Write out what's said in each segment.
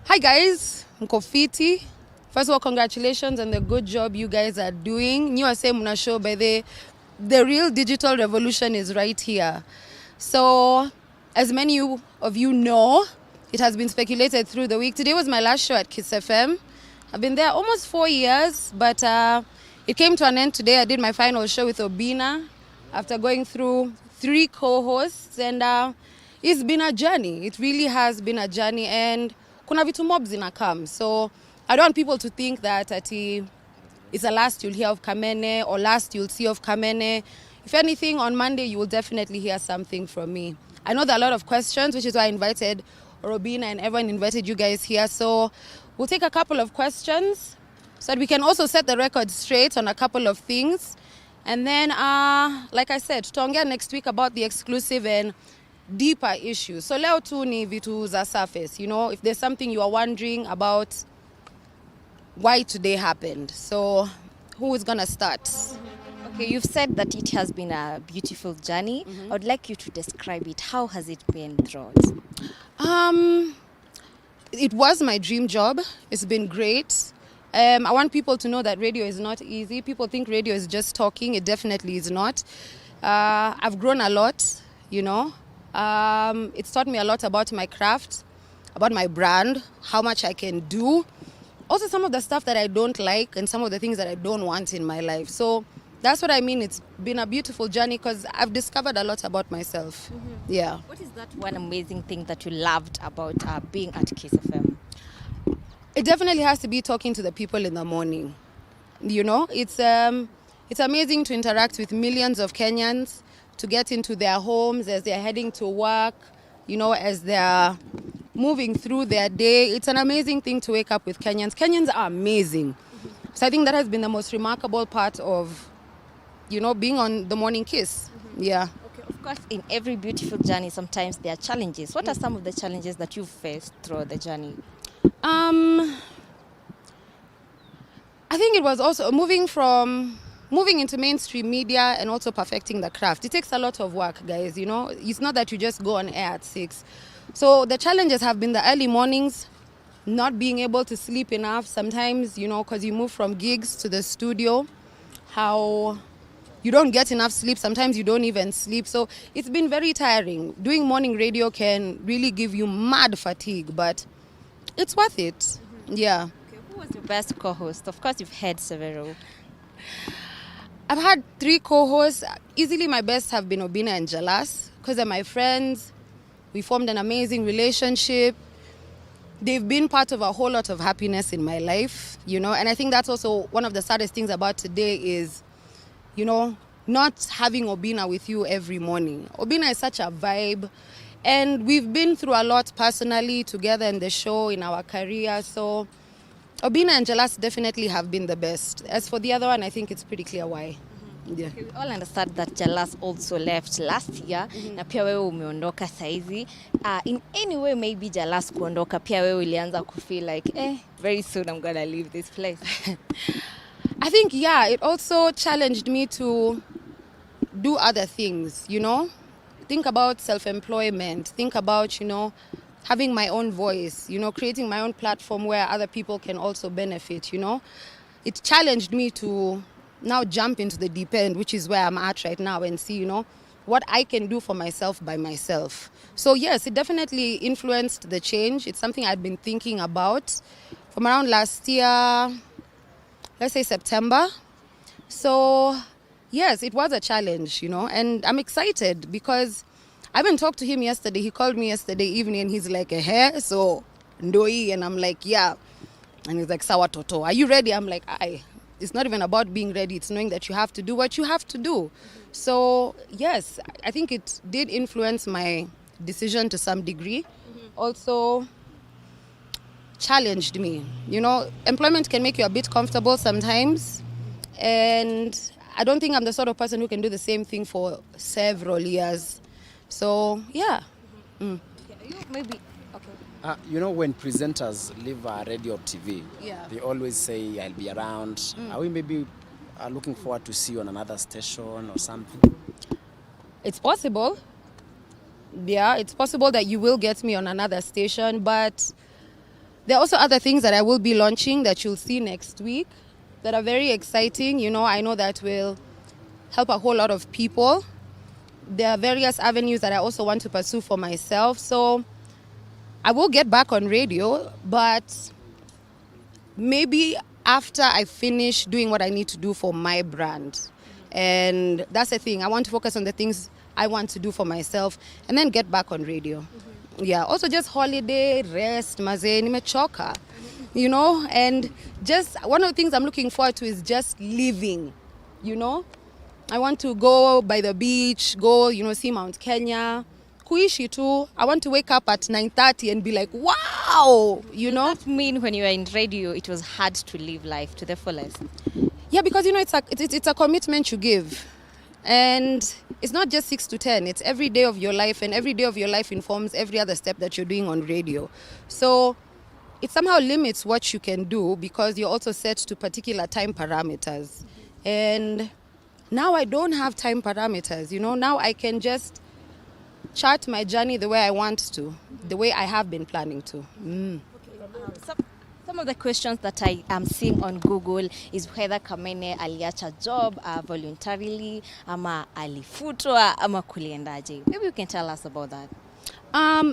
Hi guys, mko fiti. First of all, congratulations on the good job you guys are doing. Nyi wase mna show by the real digital revolution is right here. So, as many of you know, it has been speculated through the week. Today was my last show at Kiss FM. I've been there almost 4 years, but it came to an end today. I did my final show with Obina after going through 3 co-hosts, and it's been a journey. It really has been a journey, and kuna vitu mob zinakam. So I don't want people to think that it's the last you'll hear of Kamene or last you'll see of Kamene. If anything, on Monday you will definitely hear something from me. I know there are a lot of questions, which is why I invited Robina and everyone invited you guys here. So we'll take a couple of questions so that we can also set the record straight on a couple of things. And then, like I said, tutaongea next week about the exclusive and deeper issues. So leo tu ni vitu za surface, you know, if there's something you are wondering about why today happened. So who is going to start? Okay, you've said that it has been a beautiful journey. I would like you to describe it. How has it been throughout? It was my dream job. It's been great. I want people to know that radio is not easy. People think radio is just talking. It definitely is not. I've grown a lot, you know. It's taught me a lot about my craft, about my brand, how much I can do. Also some of the stuff that I don't like and some of the things that I don't want in my life. So that's what I mean. It's been a beautiful journey because I've discovered a lot about myself. Yeah. What is that one amazing thing that you loved about being at Kiss FM? It definitely has to be talking to the people in the morning. You know, it's amazing to interact with millions of Kenyans, to get into their homes as they're heading to work, you know, as they're moving through their day. It's an amazing thing to wake up with Kenyans. Kenyans are amazing. So I think that has been the most remarkable part of, you know, being on the Morning Kiss. Yeah. Okay, of course, in every beautiful journey, sometimes there are challenges. What are some of the challenges that you've faced throughout the journey? I think it was also moving into mainstream media and also perfecting the craft. It takes a lot of work, guys, you know. It's not that you just go on air at 6. So the challenges have been the early mornings, not being able to sleep enough sometimes, you know, because you move from gigs to the studio, how you don't get enough sleep. Sometimes you don't even sleep. So it's been very tiring. Doing morning radio can really give you mad fatigue, but it's worth it. Yeah. Okay, who was your best co-host? Of course, you've had several. I've had 3 co-hosts. Easily my best have been Obina and Jalas because they're my friends. We formed an amazing relationship. They've been part of a whole lot of happiness in my life, you know. And I think that's also one of the saddest things about today is, you know, not having Obina with you every morning. Obina is such a vibe. And we've been through a lot personally together in the show, in our career. So Obina and Jalas definitely have been the best. As for the other one, I think it's pretty clear why. Yeah. Okay, we all understand that Jalas also left last year. Na pia wewe umeondoka saizi. In any way, maybe Jalas kuondoka, pia wewe ulianza kufeel like, very soon I'm gonna leave this place. I think, yeah, it also challenged me to do other things, you know. Think about self-employment. Think about, you know, having my own voice, you know, creating my own platform where other people can also benefit, you know. It challenged me to now jump into the deep end, which is where I'm at right now, and see, you know, what I can do for myself by myself. So yes, it definitely influenced the change. It's something I'd been thinking about from around last year, let's say September. So yes, it was a challenge, you know, and I'm excited because I haven't talked to him yesterday. He called me yesterday evening and he's like, so ndoi, and I'm like, yeah. And he's like, sawa toto, are you ready? I'm like, aye. It's not even about being ready. It's knowing that you have to do what you have to do. So yes, I think it did influence my decision to some degree. Also challenged me. You know, employment can make you a bit comfortable sometimes. And I don't think I'm the sort of person who can do the same thing for several years. So, yeah. Maybe, okay. You know, when presenters leave radio or TV, Yeah. they always say, I'll be around. Are we maybe looking forward to see you on another station or something? It's possible. Yeah, it's possible that you will get me on another station, but There are also other things that I will be launching that you'll see next week that are very exciting. You know, I know that will help a whole lot of people. There are various avenues that I also want to pursue for myself. So I will get back on radio, but maybe after I finish doing what I need to do for my brand. And that's the thing. I want to focus on the things I want to do for myself and then get back on radio. Yeah, also just holiday, rest, maze, nimechoka, you know, and just one of the things I'm looking forward to is just living, you know. I want to go by the beach, go, you know, see Mount Kenya, kuishi tu. I want to wake up at 9:30 and be like, wow, you know. Does that mean when you were in radio, it was hard to live life to the fullest? Yeah, because, you know, it's a commitment you give. And it's not just 6 to 10, it's every day of your life, and every day of your life informs every other step that you're doing on radio. So it somehow limits what you can do because you're also set to particular time parameters. And now I don't have time parameters, you know. Now I can just chart my journey the way I want to, the way I have been planning to. Some of the questions that I am seeing on Google is whether Kamene aliacha job voluntarily, ama alifutwa, ama kuliendaje. Maybe you can tell us about that.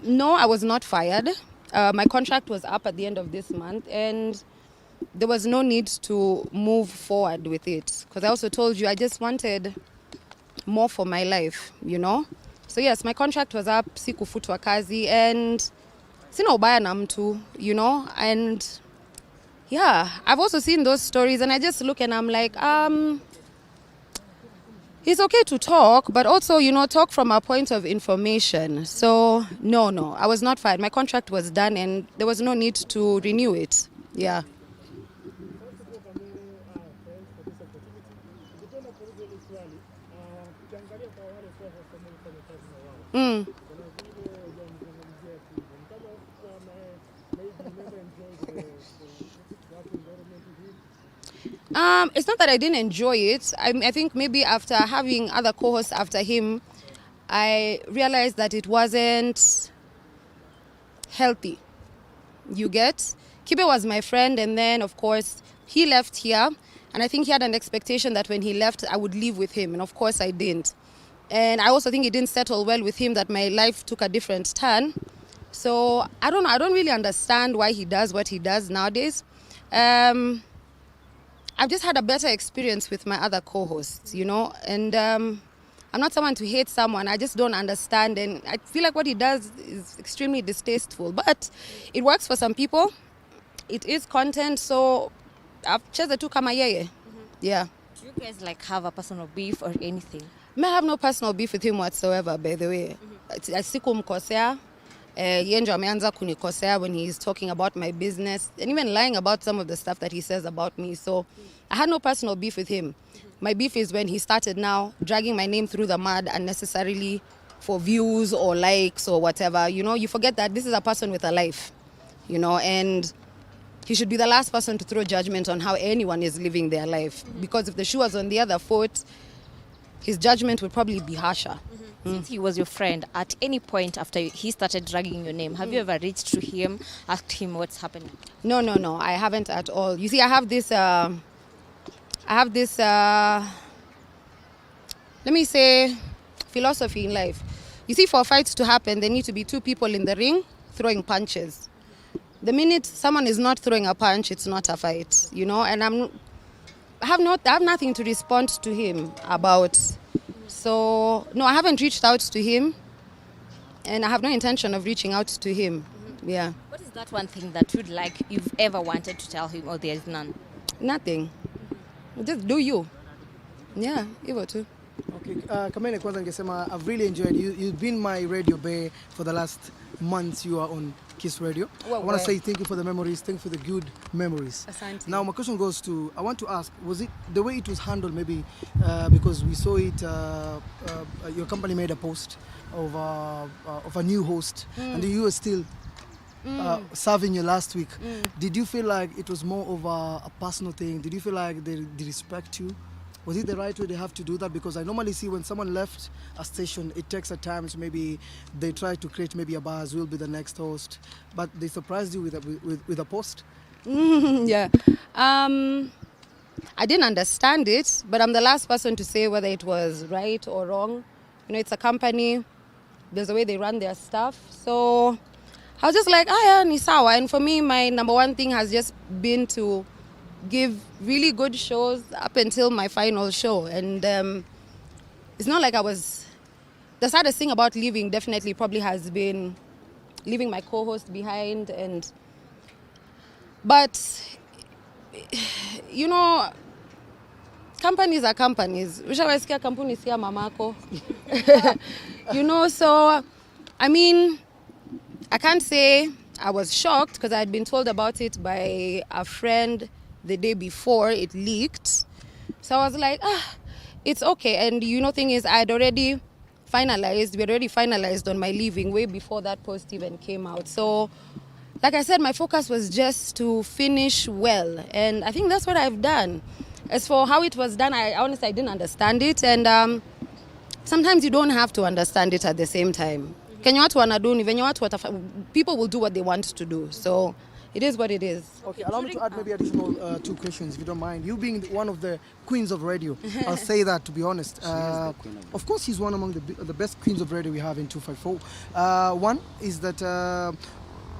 No, I was not fired. My contract was up at the end of this month, and there was no need to move forward with it. Because I also told you I just wanted more for my life, you know. So yes, my contract was up, sikufutwa kazi, and sina ubaya na mtu, you know. And yeah, I've also seen those stories, and I just look and I'm like, it's okay to talk, but also, you know, talk from a point of information. So no, I was not fired. My contract was done, and there was no need to renew it. Yeah. It's not that I didn't enjoy it. I think maybe after having other co-hosts after him, I realized that it wasn't healthy. You get? Kibe was my friend, and then, of course, he left here. And I think he had an expectation that when he left, I would leave with him. And of course, I didn't. And I also think it didn't settle well with him that my life took a different turn. So I don't know. I don't really understand why he does what he does nowadays. I've just had a better experience with my other co-hosts, you know. And I'm not someone to hate someone. I just don't understand. And I feel like what he does is extremely distasteful. But it works for some people. It is content. So I've chosen to kama yeye. Yeah. Do you guys like have a personal beef or anything? I have no personal beef with him whatsoever, by the way. Sikumkosea. Yeye ndio ameanza kunikosea when he's talking about my business and even lying about some of the stuff that he says about me. So I had no personal beef with him. My beef is when he started now dragging my name through the mud unnecessarily for views or likes or whatever. You know, you forget that this is a person with a life, you know, and he should be the last person to throw judgment on how anyone is living their life. Because if the shoe was on the other foot, his judgment would probably be harsher. Since he was your friend, at any point after he started dragging your name, have you ever reached to him, asked him what's happening? No, I haven't at all. You see, I have this, let me say, philosophy in life. You see, for fights to happen, there need to be two people in the ring throwing punches. The minute someone is not throwing a punch, it's not a fight, you know. And I have nothing to respond to him about. So no, I haven't reached out to him, and I have no intention of reaching out to him. Yeah. What is that one thing that you've ever wanted to tell him, or there's none? Nothing. Just do you. Yeah, hivyo tu. Okay, Kamene, kwanza ningesema I've really enjoyed you. You've been my radio bay for the last months. You are on Kiss Radio. I want to say thank you for the memories, thank you for the good memories. Asante. Now my question goes to, I want to ask, was it the way it was handled maybe because we saw it, your company made a post of a new host and you were still serving your last week. Did you feel like it was more of a personal thing? Did you feel like they respect you? Was it the right way they have to do that? Because I normally see when someone left a station, it takes a time, so maybe they try to create maybe a buzz, will be the next host, but they surprised you with a post. Yeah. I didn't understand it, but I'm the last person to say whether it was right or wrong. You know, it's a company. There's a way they run their stuff. So I was just like, yeah, ni sawa. And for me, my number one thing has just been to give really good shows up until my final show. And it's not like I was... The saddest thing about leaving definitely probably has been leaving my co-host behind. But, you know, companies are companies. Ushawasikia kampuni siya mamako. You know, so, I mean, I can't say I was shocked because I had been told about it by a friend the day before it leaked. So I was like, it's okay. And you know, thing is, we had already finalized on my leaving way before that post even came out. So, like I said, my focus was just to finish well. And I think that's what I've done. As for how it was done, I honestly didn't understand it. And sometimes you don't have to understand it at the same time. People will do what they want to do. So it is what it is. Okay, allow me to add maybe additional 2 questions, if you don't mind. You being one of the queens of radio, I'll say that, to be honest. Of course, she's one among the best queens of radio we have in 254. One is that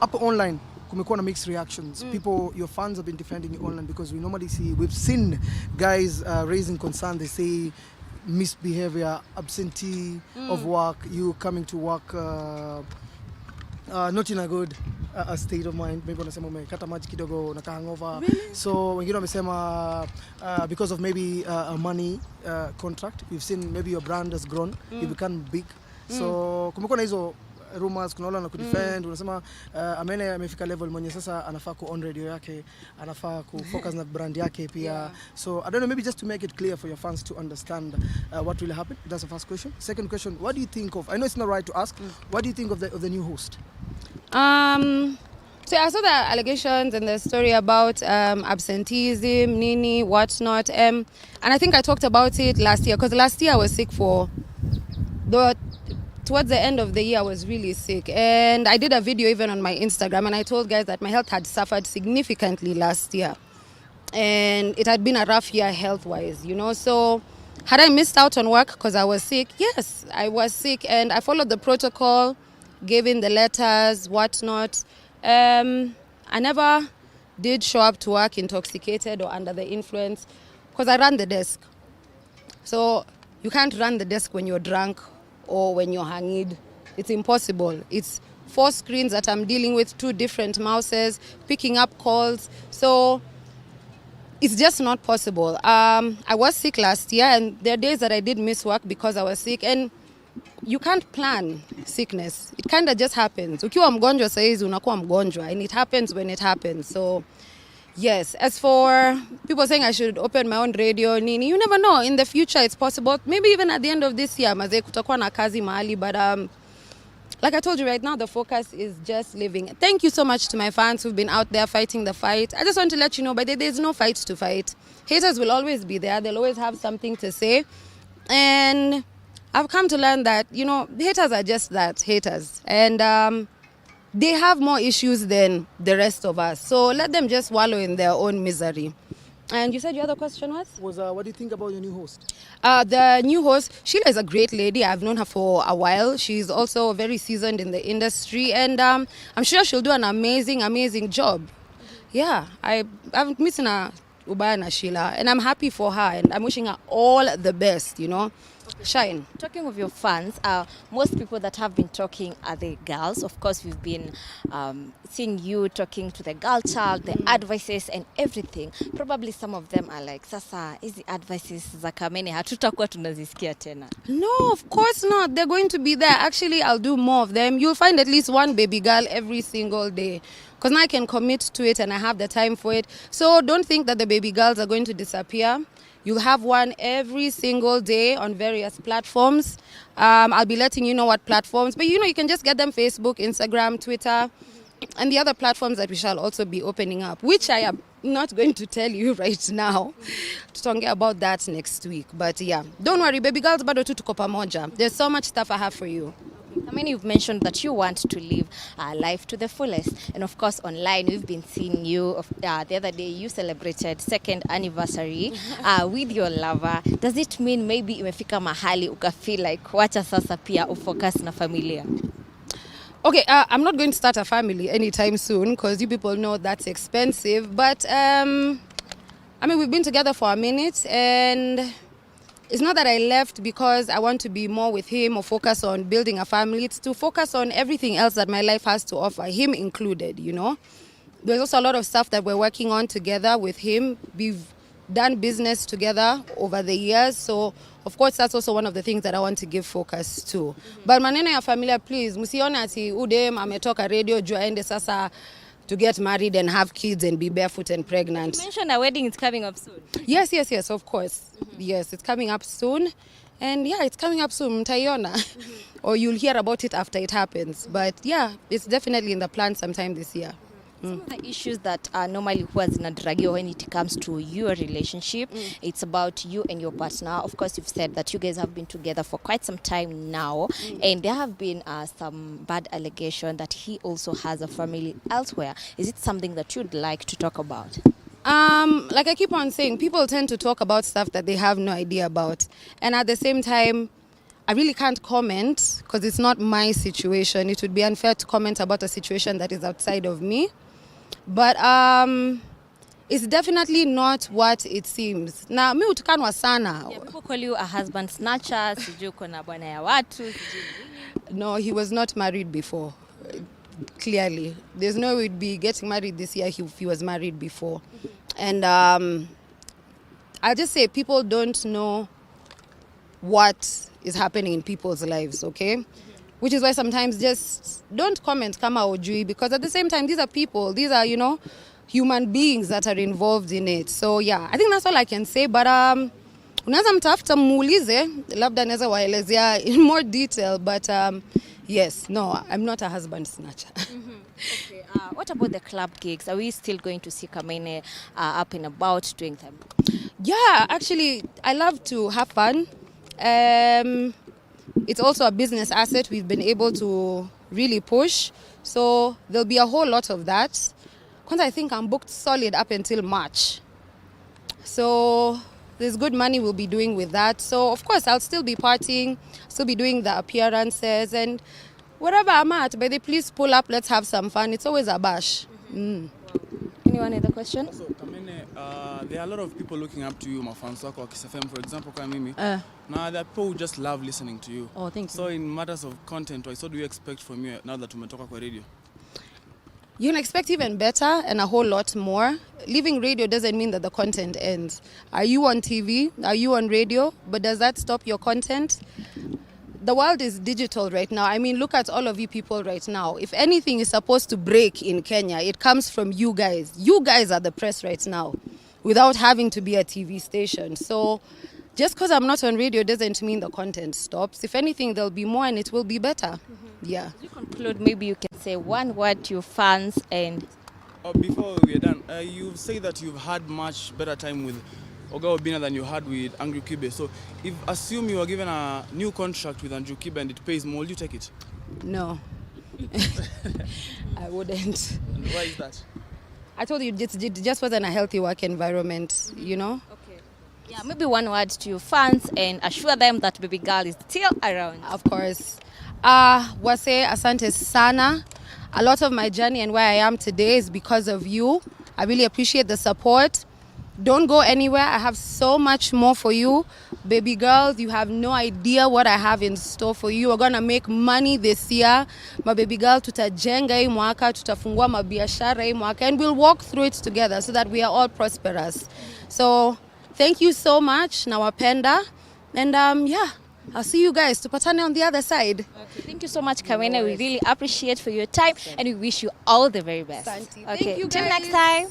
up online, kumekuwa na mixed reactions. People, your fans have been defending you online because we've seen guys raising concern. They say misbehavior, absentee of work, you coming to work not in a good state of mind. Maybe wanasema umekata maji kidogo na hangover. So wengine wamesema because of maybe a money contract. You've seen maybe your brand has grown, you become big. So kumekuwa na hizo rumors, kuna wale wanakudefend, unasema Amene amefika level mwenye sasa anafaa ku on radio yake, anafaa ku focus na brand yake pia. Yeah. So I don't know, maybe just to make it clear for your fans to understand what really happened. That's the first question. Second question, what do you think of, I know it's not right to ask, what do you think of the new host? So I saw the allegations and the story about absenteeism, nini, whatnot. And I think I talked about it last year, because last year I was sick towards the end of the year I was really sick. And I did a video even on my Instagram, and I told guys that my health had suffered significantly last year. And it had been a rough year health-wise, you know. So had I missed out on work because I was sick? Yes, I was sick, and I followed the protocol, gave in the letters, whatnot. I never did show up to work intoxicated or under the influence because I ran the desk. So you can't run the desk when you're drunk or when you're hanged. It's impossible. It's 4 screens that I'm dealing with, 2 different mouses, picking up calls. So it's just not possible. I was sick last year, and there are days that I did miss work because I was sick. And you can't plan sickness. It kind of just happens. Ukiwa mgonjwa saizi unakuwa mgonjwa, and it happens when it happens. So yes, as for people saying I should open my own radio, nini, you never know. In the future, it's possible. Maybe even at the end of this year, maze kutakuwa na kazi mahali. But like I told you right now, the focus is just living. Thank you so much to my fans who've been out there fighting the fight. I just want to let you know, but there's no fight to fight. Haters will always be there. They'll always have something to say. And I've come to learn that, you know, haters are just that, haters. And they have more issues than the rest of us. So let them just wallow in their own misery. And you said your other question was? What do you think about your new host? The new host, Sheila is a great lady. I've known her for a while. She's also very seasoned in the industry. And I'm sure she'll do an amazing, amazing job. Yeah, I'm missing her, Ubaya na Sheila. And I'm happy for her. And I'm wishing her all the best, you know. Shine. Talking of your fans, most people that have been talking are the girls. Of course, we've been seeing you talking to the girl child, the advices and everything. Probably some of them are like, sasa, hizi advices za Kamene hatutakuwa tunazisikia tena. No, of course not. They're going to be there. Actually, I'll do more of them. You'll find at least one baby girl every single day. Because now I can commit to it and I have the time for it. So don't think that the baby girls are going to disappear. You'll have one every single day on various platforms. I'll be letting you know what platforms. But, you know, you can just get them Facebook, Instagram, Twitter. and the other platforms that we shall also be opening up, which I am not going to tell you right now. Tutaongea about that next week. But yeah, don't worry, baby girls, bado tu tuko pamoja. There's so much stuff I have for you. I mean, you've mentioned that you want to live life to the fullest. And of course, online, we've been seeing you. The other day, you celebrated 2nd anniversary with your lover. Does it mean maybe imefika mahali uka feel like wacha sasa pia ufocus na familia? Okay, I'm not going to start a family anytime soon because you people know that's expensive. But, I mean, we've been together for a minute, and it's not that I left because I want to be more with him or focus on building a family. It's to focus on everything else that my life has to offer, him included, you know. There's also a lot of stuff that we're working on together with him. We've done business together over the years, so of course that's also one of the things that I want to give focus to. But maneno ya familia, please, msione ati udem ametoka radio juu aende sasa to get married and have kids and be barefoot and pregnant. You mentioned a wedding is coming up soon. Yes, of course. Yes, it's coming up soon. And yeah, it's coming up soon, mtaiona. Or you'll hear about it after it happens. But yeah, it's definitely in the plan sometime this year. Some of the issues that normally huwa zinadragiwa when it comes to your relationship, it's about you and your partner. Of course, you've said that you guys have been together for quite some time now, and there have been some bad allegations that he also has a family elsewhere. Is it something that you'd like to talk about? Like I keep on saying, people tend to talk about stuff that they have no idea about. And at the same time, I really can't comment because it's not my situation. It would be unfair to comment about a situation that is outside of me. But it's definitely not what it seems. Na mi utukanwa sana. Yeah, people call you a husband snatcher, sijui uko na bwana ya watu. No, he was not married before. Clearly. There's no way we'd be getting married this year if he was married before. And I'll just say people don't know what is happening in people's lives, okay? Which is why sometimes just don't comment kama ujui, because at the same time, these are people, these are, you know, human beings that are involved in it. So yeah, I think that's all I can say. But unaweza mtafuta muulize, labda naweza waelezea in more detail. But yes, no, I'm not a husband snatcher. Okay, what about the club gigs? Are we still going to see Kamene up and about doing them? Yeah, actually, I love to have fun. It's also a business asset we've been able to really push. So there'll be a whole lot of that. Because I think I'm booked solid up until March. So there's good money we'll be doing with that. So of course I'll still be partying, still be doing the appearances, and wherever I'm at, baby, please pull up, let's have some fun. It's always a bash. Anyone other question? So, Kamene, there are a lot of people looking up to you, mafans wako wa Kiss FM, for example, kama mimi. Now, there are people who just love listening to you. Oh, thank you. So, in matters of content, what do you expect from you now that umetoka kwa radio? You can expect even better and a whole lot more. Leaving radio doesn't mean that the content ends. Are you on TV? Are you on radio? But does that stop your content? The world is digital right now. I mean, look at all of you people right now. If anything is supposed to break in Kenya, it comes from you guys. You guys are the press right now, without having to be a TV station. So just because I'm not on radio doesn't mean the content stops. If anything, there'll be more and it will be better. Yeah. As you conclude, maybe you can say one word to your fans and... Before we're done, you say that you've had much better time with Oga Obina than you had with Andrew Kibe. So, if assume you are given a new contract with Andrew Kibe and it pays more, will you take it? No. I wouldn't. And why is that? I told you it just wasn't a healthy work environment, you know? Okay. Yeah, maybe one word to your fans and assure them that baby girl is still around. Of course. Wase, asante sana. A lot of my journey and where I am today is because of you. I really appreciate the support. Don't go anywhere. I have so much more for you. Baby girls, you have no idea what I have in store for you. We're going to make money this year. My baby girl, tutajenga hii mwaka, tutafungua mabiashara hii mwaka, and we'll walk through it together so that we are all prosperous. So, thank you so much, nawapenda. And yeah, I'll see you guys. Tupatane on the other side. Okay. Thank you so much, Kamene. We really appreciate for your time and we wish you all the very best. Thank you Okay. guys. Till next time.